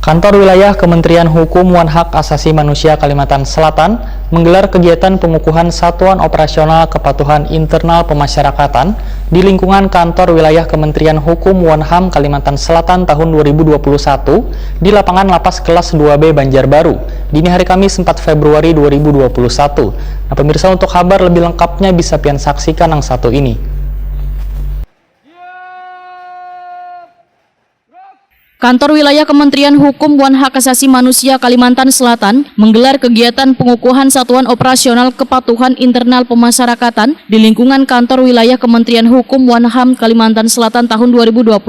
Kantor Wilayah Kementerian Hukum dan Hak Asasi Manusia Kalimantan Selatan menggelar kegiatan pengukuhan Satuan Operasional Kepatuhan Internal Pemasyarakatan di lingkungan Kantor Wilayah Kementerian Hukum dan HAM Kalimantan Selatan tahun 2021 di lapangan Lapas Kelas 2B Banjarbaru, dini hari Kamis 4 Februari 2021. Nah, pemirsa, untuk kabar lebih lengkapnya bisa pian saksikan yang satu ini. Kantor Wilayah Kementerian Hukum dan Hak Asasi Manusia Kalimantan Selatan menggelar kegiatan pengukuhan Satuan Operasional Kepatuhan Internal Pemasyarakatan di lingkungan Kantor Wilayah Kementerian Hukum dan HAM Kalimantan Selatan tahun 2021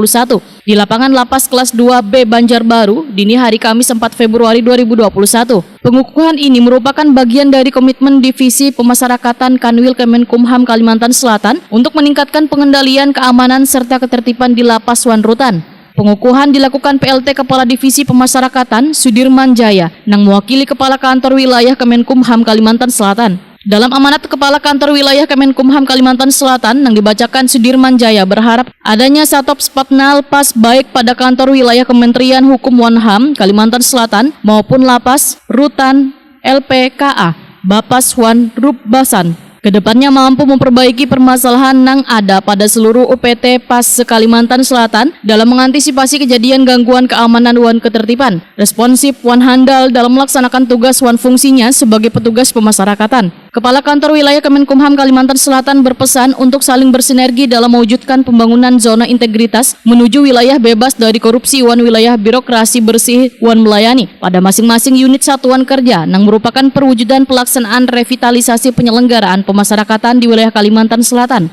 di lapangan Lapas Kelas 2B Banjarbaru, dini hari Kamis 4 Februari 2021. Pengukuhan ini merupakan bagian dari komitmen Divisi Pemasyarakatan Kanwil Kemenkumham Kalimantan Selatan untuk meningkatkan pengendalian keamanan serta ketertiban di Lapas Wan Rutan. Pengukuhan dilakukan PLT Kepala Divisi Pemasyarakatan Sudirman Jaya yang mewakili Kepala Kantor Wilayah Kemenkumham Kalimantan Selatan. Dalam amanat Kepala Kantor Wilayah Kemenkumham Kalimantan Selatan yang dibacakan, Sudirman Jaya berharap adanya Satop Spatnal Pas baik pada Kantor Wilayah Kementerian Hukum dan HAM Kalimantan Selatan maupun Lapas, Rutan, LPKA, Bapas Wan Rubbasan. Kedepannya mampu memperbaiki permasalahan yang ada pada seluruh UPT PAS se-Kalimantan Selatan dalam mengantisipasi kejadian gangguan keamanan dan ketertiban, responsif wan handal dalam melaksanakan tugas wan fungsinya sebagai petugas pemasyarakatan. Kepala Kantor Wilayah Kemenkumham Kalimantan Selatan berpesan untuk saling bersinergi dalam mewujudkan pembangunan zona integritas menuju wilayah bebas dari korupsi wan wilayah birokrasi bersih wan melayani pada masing-masing unit satuan kerja yang merupakan perwujudan pelaksanaan revitalisasi penyelenggaraan pemasyarakatan di wilayah Kalimantan Selatan.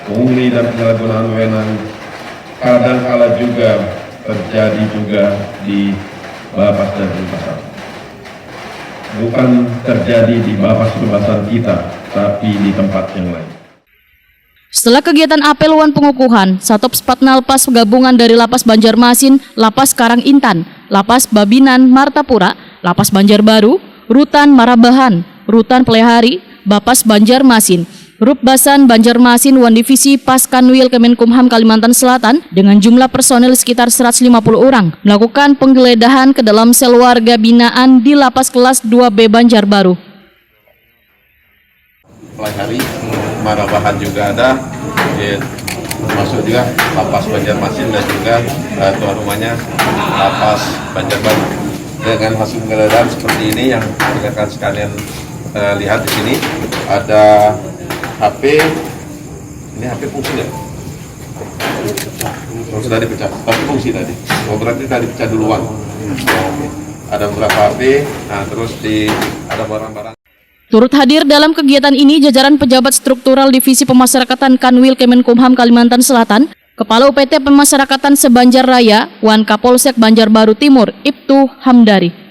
Pungli dan penyalahgunaan wewenang kadang-kala juga terjadi juga di Bapas dan Rubbasan. Bukan terjadi di Bapas Rubbasan kita, tapi di tempat yang lain. Setelah kegiatan apel wan pengukuhan, Satop Spatnal Pas gabungan dari Lapas Banjarmasin, Lapas Karangintan, Lapas Babinan Martapura, Lapas Banjarbaru, Rutan Marabahan, Rutan Pelehari, Bapas Banjarmasin, Rubbasan Banjarmasin wan Divisi Pas Kanwil Kemenkumham Kalimantan Selatan dengan jumlah personel sekitar 150 orang melakukan penggeledahan ke dalam sel warga binaan di Lapas Kelas 2B Banjarbaru. Pelehari, Marabahan juga ada, termasuk juga Lapas Banjarmasin dan juga tuan rumahnya Lapas Banjarbaru. Dengan hasil penggeledahan seperti ini yang rekan sekalian lihat di sini, ada HP, ini HP fungsi nggak? Sudah dipecah, tapi fungsi tadi. Oh, berarti tadi pecah duluan. Ada beberapa HP, nah terus ada barang-barang. Turut hadir dalam kegiatan ini jajaran pejabat struktural Divisi Pemasyarakatan Kanwil Kemenkumham Kalimantan Selatan, Kepala UPT Pemasyarakatan Sebanjar Raya, Wan Kapolsek Banjarbaru Timur, Ibtu Hamdari.